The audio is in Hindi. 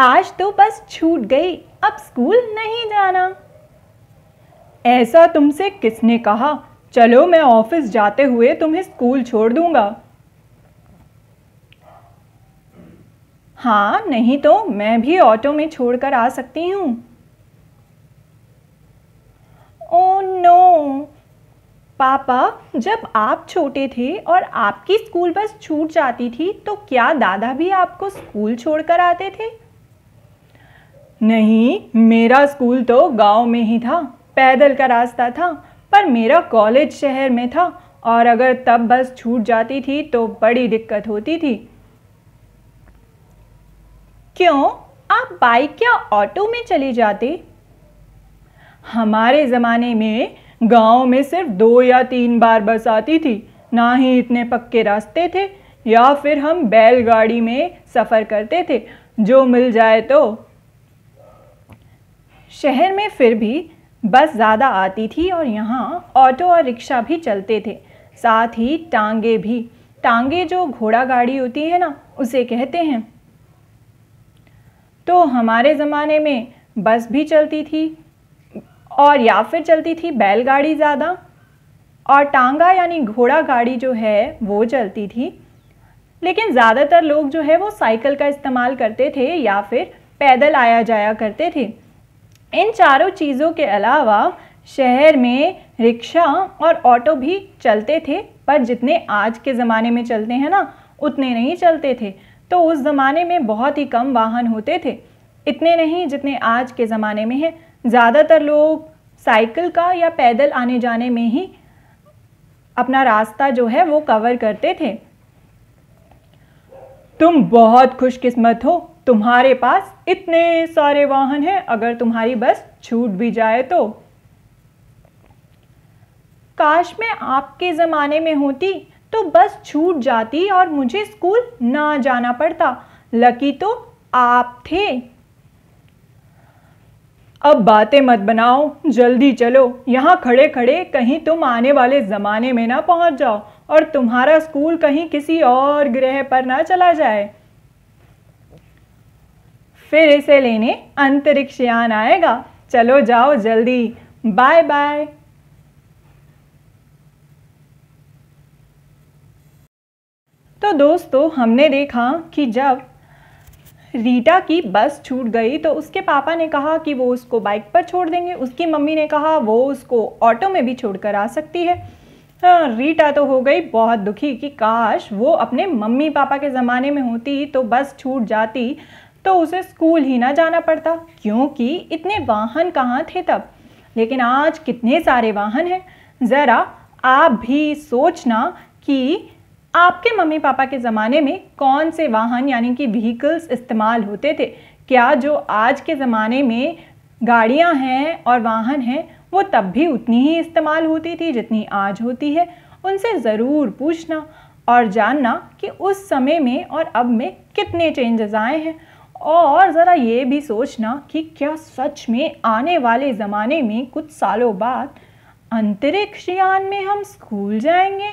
आज तो बस छूट गई, अब स्कूल नहीं जाना। ऐसा तुमसे किसने कहा? चलो मैं ऑफिस जाते हुए तुम्हें स्कूल छोड़ दूंगा। हाँ, नहीं तो मैं भी ऑटो में छोड़कर आ सकती हूँ। ओह नो पापा, जब आप छोटे थे और आपकी स्कूल बस छूट जाती थी तो क्या दादा भी आपको स्कूल छोड़कर आते थे? नहीं, मेरा स्कूल तो गांव में ही था, पैदल का रास्ता था, पर मेरा कॉलेज शहर में था और अगर तब बस छूट जाती थी तो बड़ी दिक्कत होती थी। क्यों, आप बाइक या ऑटो में चले जाते? हमारे ज़माने में गांव में सिर्फ 2 या 3 बार बस आती थी, ना ही इतने पक्के रास्ते थे, या फिर हम बैलगाड़ी में सफ़र करते थे, जो मिल जाए तो। शहर में फिर भी बस ज़्यादा आती थी और यहाँ ऑटो और रिक्शा भी चलते थे, साथ ही टांगे भी। टांगे जो घोड़ा गाड़ी होती है ना, उसे कहते हैं। तो हमारे ज़माने में बस भी चलती थी और या फिर चलती थी बैलगाड़ी ज़्यादा, और टांगा यानी घोड़ा गाड़ी जो है वो चलती थी। लेकिन ज़्यादातर लोग जो है वो साइकिल का इस्तेमाल करते थे या फिर पैदल आया जाया करते थे। इन चारों चीज़ों के अलावा शहर में रिक्शा और ऑटो भी चलते थे, पर जितने आज के ज़माने में चलते हैं ना, उतने नहीं चलते थे। तो उस ज़माने में बहुत ही कम वाहन होते थे, इतने नहीं जितने आज के ज़माने में हैं। ज़्यादातर लोग साइकिल का या पैदल आने जाने में ही अपना रास्ता जो है वो कवर करते थे। तुम बहुत खुशकिस्मत हो, तुम्हारे पास इतने सारे वाहन हैं, अगर तुम्हारी बस छूट भी जाए तो। काश मैं आपके ज़माने में होती तो बस छूट जाती और मुझे स्कूल ना जाना पड़ता। लकी तो आप थे। अब बातें मत बनाओ, जल्दी चलो, यहाँ खड़े खड़े कहीं तुम आने वाले ज़माने में ना पहुँच जाओ और तुम्हारा स्कूल कहीं किसी और ग्रह पर ना चला जाए। फिर इसे लेने अंतरिक्ष यान आएगा। चलो जाओ जल्दी, बाय बाय। तो दोस्तों, हमने देखा कि जब रीटा की बस छूट गई तो उसके पापा ने कहा कि वो उसको बाइक पर छोड़ देंगे, उसकी मम्मी ने कहा वो उसको ऑटो में भी छोड़कर आ सकती है। हाँ, रीटा तो हो गई बहुत दुखी कि काश वो अपने मम्मी पापा के ज़माने में होती तो बस छूट जाती तो उसे स्कूल ही ना जाना पड़ता, क्योंकि इतने वाहन कहाँ थे तब। लेकिन आज कितने सारे वाहन हैं। ज़रा आप भी सोचना कि आपके मम्मी पापा के ज़माने में कौन से वाहन यानी कि व्हीकल्स इस्तेमाल होते थे। क्या जो आज के ज़माने में गाड़ियां हैं और वाहन हैं वो तब भी उतनी ही इस्तेमाल होती थी जितनी आज होती है? उनसे ज़रूर पूछना और जानना कि उस समय में और अब में कितने चेंजेस आए हैं। और ज़रा ये भी सोचना कि क्या सच में आने वाले ज़माने में कुछ सालों बाद अंतरिक्ष यान में हम स्कूल जाएंगे।